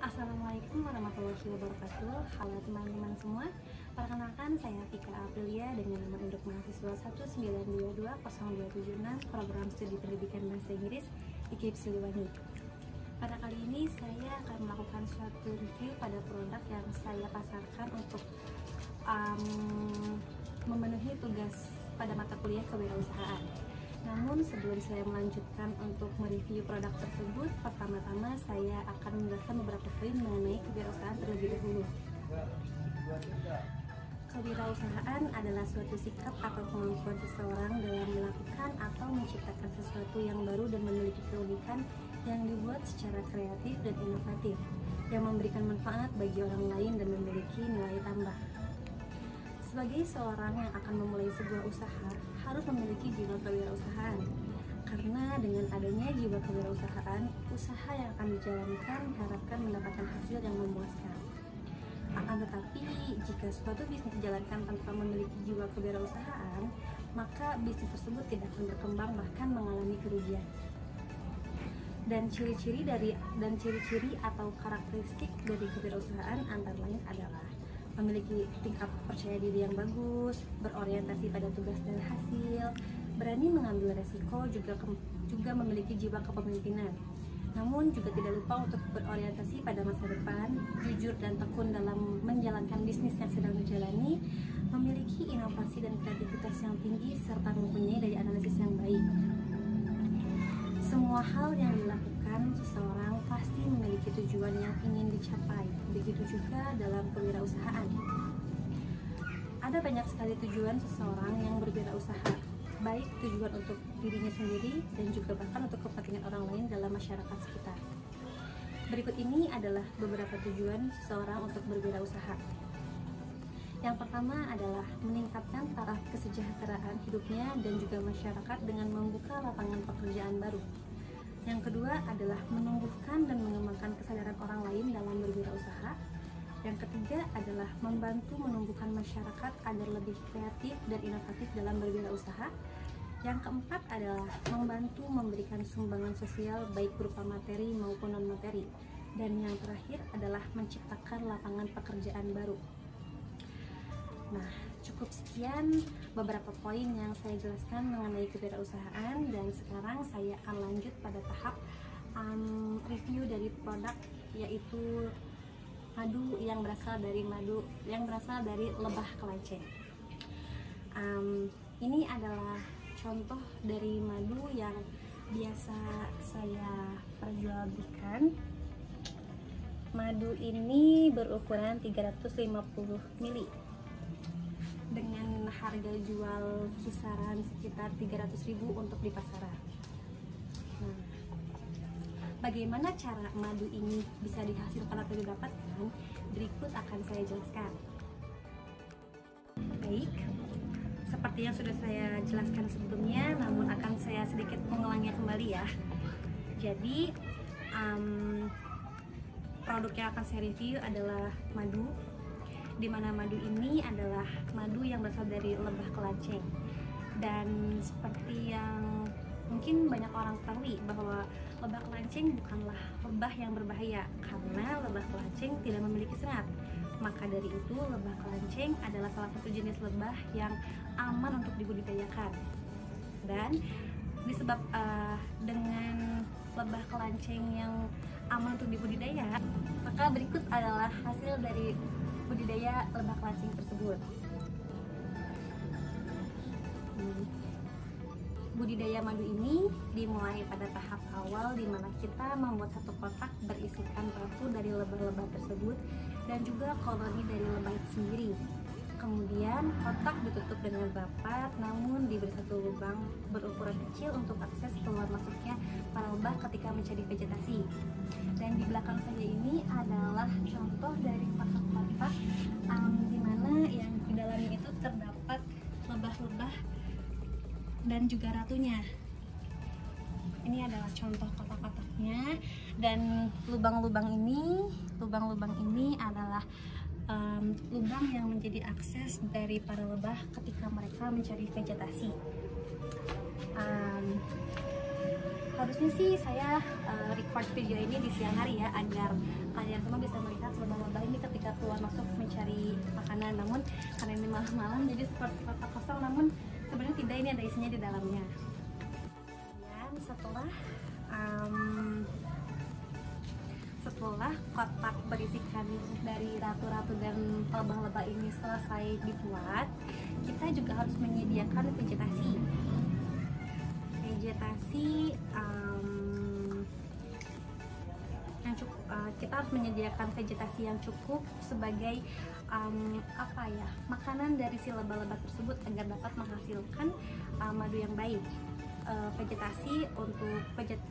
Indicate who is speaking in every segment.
Speaker 1: Assalamualaikum warahmatullahi wabarakatuh. Halo teman-teman semua. Perkenalkan, saya Tika Aprilia dengan nomor induk mahasiswa 1922026 program studi pendidikan bahasa Inggris IKIP Siliwangi. Pada kali ini saya akan melakukan suatu review pada produk yang saya pasarkan untuk memenuhi tugas pada mata kuliah kewirausahaan. Namun sebelum saya melanjutkan untuk mereview produk tersebut, pertama-tama saya akan menjelaskan beberapa poin mengenai kewirausahaan terlebih dahulu. Kewirausahaan adalah suatu sikap atau kemampuan seseorang dalam melakukan atau menciptakan sesuatu yang baru dan memiliki keunikan yang dibuat secara kreatif dan inovatif, yang memberikan manfaat bagi orang lain dan memiliki nilai tambah. Sebagai seorang yang akan memulai sebuah usaha, harus memiliki jiwa kewirausahaan. Karena dengan adanya jiwa kewirausahaan, usaha yang akan dijalankan diharapkan mendapatkan hasil yang memuaskan. Akan tetapi, jika suatu bisnis dijalankan tanpa memiliki jiwa kewirausahaan, maka bisnis tersebut tidak akan berkembang, bahkan mengalami kerugian. Dan ciri-ciri atau karakteristik dari kewirausahaan antara lain adalah memiliki tingkat percaya diri yang bagus, berorientasi pada tugas dan hasil, berani mengambil resiko, juga memiliki jiwa kepemimpinan. Namun juga tidak lupa untuk berorientasi pada masa depan, jujur dan tekun dalam menjalankan bisnis yang sedang dijalani, memiliki inovasi dan kreativitas yang tinggi, serta mempunyai daya analisis yang baik. Semua hal yang dilakukan seseorang pasti memiliki tujuan yang ingin dicapai, begitu juga dalam kewirausahaan. Ada banyak sekali tujuan seseorang yang berwirausaha, baik tujuan untuk dirinya sendiri dan juga bahkan untuk kepentingan orang lain dalam masyarakat sekitar. Berikut ini adalah beberapa tujuan seseorang untuk berwirausaha. Yang pertama adalah meningkatkan taraf kesejahteraan hidupnya dan juga masyarakat dengan membuka lapangan pekerjaan baru. Yang kedua adalah menumbuhkan dan mengembangkan kesadaran orang lain dalam berwirausaha. Yang ketiga adalah membantu menumbuhkan masyarakat agar lebih kreatif dan inovatif dalam berwirausaha. Yang keempat adalah membantu memberikan sumbangan sosial baik berupa materi maupun non-materi. Dan yang terakhir adalah menciptakan lapangan pekerjaan baru. Nah, cukup sekian beberapa poin yang saya jelaskan mengenai kewirausahaan, dan sekarang saya akan lanjut pada tahap review dari produk, yaitu madu yang berasal dari lebah kelanceng. Ini adalah contoh dari madu yang biasa saya perjualbelikan. Madu ini berukuran 350 ml dengan harga jual kisaran sekitar 300.000 untuk di pasaran. Nah, bagaimana cara madu ini bisa dihasilkan atau didapatkan? Berikut akan saya jelaskan. Baik, seperti yang sudah saya jelaskan sebelumnya, namun akan saya sedikit mengulangnya kembali ya. Jadi, produk yang akan saya review adalah madu, di mana madu ini adalah madu yang berasal dari lebah kelanceng. Dan seperti yang mungkin banyak orang ketahui, bahwa lebah kelanceng bukanlah lebah yang berbahaya, karena lebah kelanceng tidak memiliki serat. Maka dari itu, lebah kelanceng adalah salah satu jenis lebah yang aman untuk dibudidayakan. Dan disebab dengan lebah kelanceng yang aman untuk dibudidaya, maka berikut adalah hasil dari budidaya lebah kelanceng tersebut. Budidaya madu ini dimulai pada tahap awal, di mana kita membuat satu kotak berisikan ratu dari lebah-lebah tersebut dan juga koloni dari lebah itu sendiri. Kemudian kotak ditutup dengan rapat, namun diberi satu lubang berukuran kecil untuk akses keluar masuknya para lebah ketika mencari vegetasi. Dan di belakang saya ini adalah contoh dari kotak-kotak di mana yang di dalamnya itu terdapat lebah-lebah dan juga ratunya. Ini adalah contoh kotak-kotaknya, dan lubang-lubang ini adalah lubang yang menjadi akses dari para lebah ketika mereka mencari vegetasi. Harusnya sih saya record video ini di siang hari ya, agar kalian semua bisa melihat lebah-lebah ini ketika keluar masuk mencari makanan. Namun karena ini malam-malam jadi seperti kotak kosong, namun sebenarnya tidak, ini ada isinya di dalamnya. Dan setelah kotak berisikan dari ratu-ratu dan lebah-lebah ini selesai dibuat, kita juga harus menyediakan vegetasi. Yang cukup, kita harus menyediakan vegetasi yang cukup sebagai makanan dari si lebah-lebah tersebut agar dapat menghasilkan madu yang baik.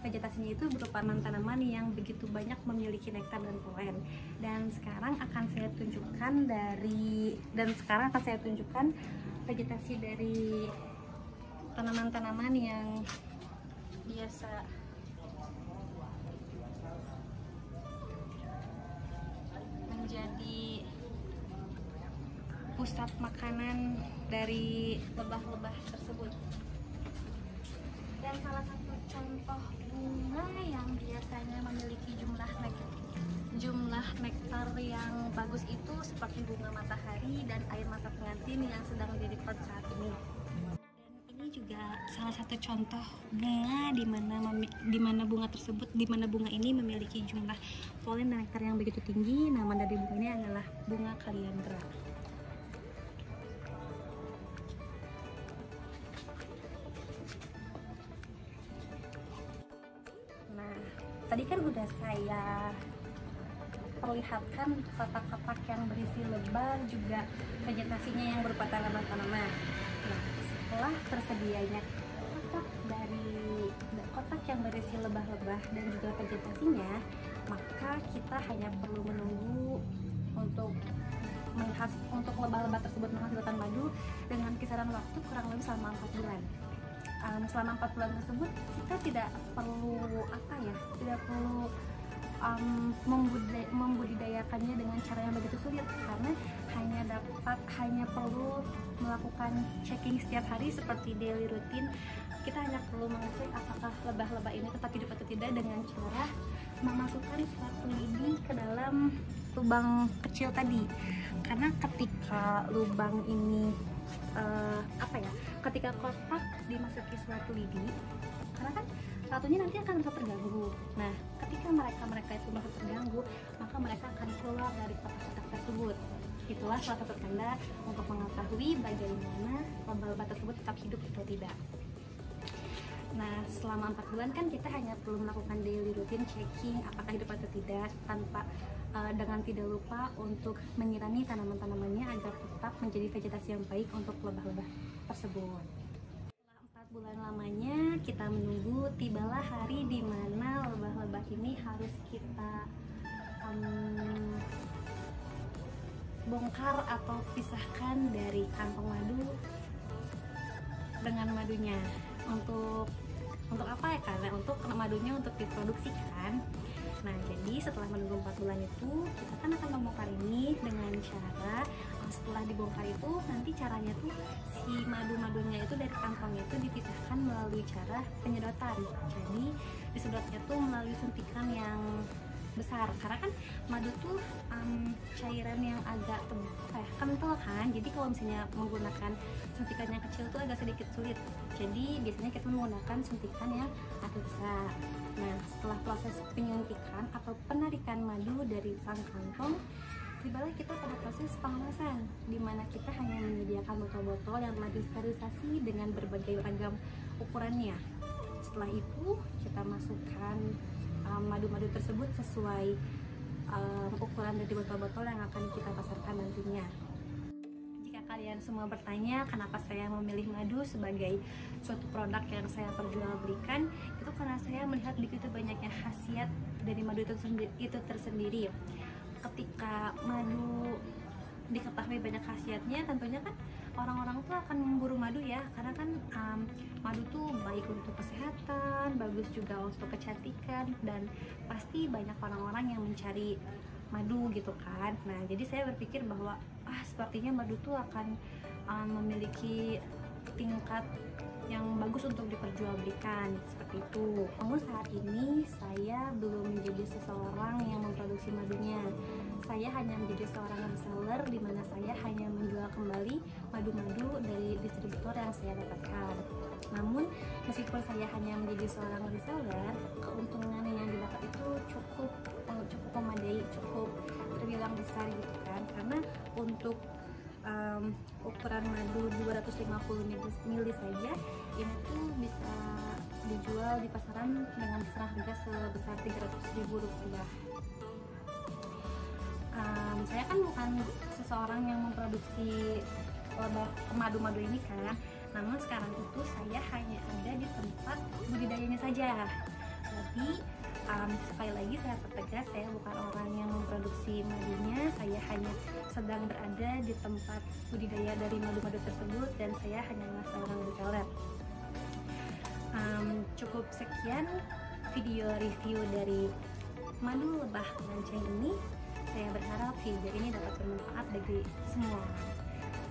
Speaker 1: Vegetasinya itu berupa tanaman yang begitu banyak memiliki nektar dan polen. Dan sekarang akan saya tunjukkan vegetasi dari tanaman-tanaman yang biasa menjadi pusat makanan dari lebah-lebah tersebut. Dan salah satu contoh bunga yang biasanya memiliki jumlah nektar yang bagus itu seperti bunga matahari dan air mata pengantin yang sedang menjadi pot saat ini. Dan ini juga salah satu contoh bunga di mana bunga ini memiliki jumlah polen dan nektar yang begitu tinggi. Nama dari bunga ini adalah bunga kaliandra. Tadi kan udah saya perlihatkan kotak-kotak yang berisi lebah, juga vegetasinya yang berupa tanaman-tanaman. Nah, setelah tersedianya kotak yang berisi lebah-lebah dan juga vegetasinya, maka kita hanya perlu menunggu untuk lebah-lebah tersebut menghasilkan madu dengan kisaran waktu kurang lebih selama 4 bulan. Selama 4 bulan tersebut kita tidak perlu membudidayakannya dengan cara yang begitu sulit, karena hanya perlu melakukan checking setiap hari seperti daily routine. Kita hanya perlu mengecek apakah lebah-lebah ini tetap hidup atau tidak dengan cara memasukkan suatu lidi ke dalam lubang kecil tadi. Karena ketika lubang ini ketika kotak dimasuki suatu lidi, karena kan ratunya nanti akan merasa terganggu. Nah, ketika mereka itu merasa terganggu, maka mereka akan keluar dari kotak-kotak tersebut. Itulah salah satu tanda untuk mengetahui bagaimana lebah-lebah tersebut tetap hidup atau tidak. Nah, selama 4 bulan kan kita hanya perlu melakukan daily routine checking apakah hidup atau tidak, dengan tidak lupa untuk menyirami tanaman-tanamannya agar tetap menjadi vegetasi yang baik untuk lebah-lebah tersebut. Setelah 4 bulan lamanya, kita menunggu tibalah hari di mana lebah-lebah ini harus kita bongkar atau pisahkan dari kantong madu dengan madunya. Untuk apa ya? Karena untuk madunya untuk diproduksikan. Nah, jadi setelah menunggu 4 bulan itu, kita kan akan membongkar ini dengan cara setelah dibongkar itu nanti caranya tuh si madu-madunya itu dari kantongnya itu dipisahkan melalui cara penyedotan. Jadi disedotnya tuh melalui suntikan yang besar, karena kan madu tuh cairan yang agak kental kan, jadi kalau misalnya menggunakan suntikan yang kecil tuh agak sedikit sulit. Jadi biasanya kita menggunakan suntikan yang agak besar. Nah, setelah proses penyuntikan atau penarikan madu dari sang kantong, tibalah kita pada proses pengawasan, di mana kita hanya menyediakan botol-botol yang telah disterilisasi dengan berbagai ragam ukurannya. Setelah itu kita masukkan madu-madu tersebut sesuai ukuran dari botol-botol yang akan kita pasarkan nantinya. Jika kalian semua bertanya kenapa saya memilih madu sebagai suatu produk yang saya perjualbelikan, itu karena saya melihat begitu banyaknya khasiat dari madu itu tersendiri. Ketika madu diketahui banyak khasiatnya, tentunya kan orang-orang tuh akan memburu madu ya, karena kan madu tuh baik untuk kesehatan, bagus juga untuk kecantikan, dan pasti banyak orang-orang yang mencari madu gitu kan. Nah, jadi saya berpikir bahwa sepertinya madu tuh akan memiliki tingkat yang bagus untuk diperjualbelikan seperti itu. Namun saat ini saya belum menjadi seseorang yang memproduksi madunya. Saya hanya menjadi seorang reseller di mana saya hanya menjual kembali madu-madu dari distributor yang saya dapatkan. Namun meskipun saya hanya menjadi seorang reseller, keuntungan yang didapat itu cukup memadai, cukup terbilang besar gitu kan, karena untuk ukuran madu 250 ml saja ini tuh bisa dijual di pasaran dengan harga sebesar Rp300.000. Saya kan bukan seseorang yang memproduksi madu-madu ini kan, namun sekarang itu saya hanya ada di tempat budidayanya saja. Jadi sekali lagi saya pertegas, saya bukan orang yang memproduksi madunya, saya hanya sedang berada di tempat budidaya dari madu-madu tersebut dan saya hanyalah seorang reseller. Cukup sekian video review dari madu lebah lanceng ini. Saya berharap video ini dapat bermanfaat bagi semua.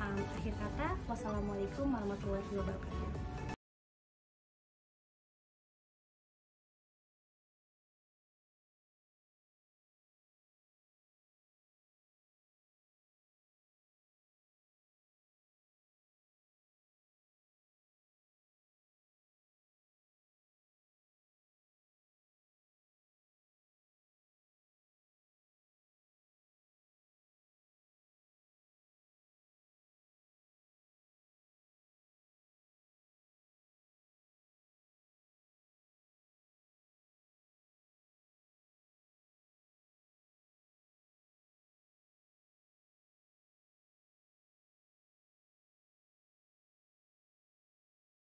Speaker 1: Akhir kata, wassalamualaikum warahmatullahi wabarakatuh.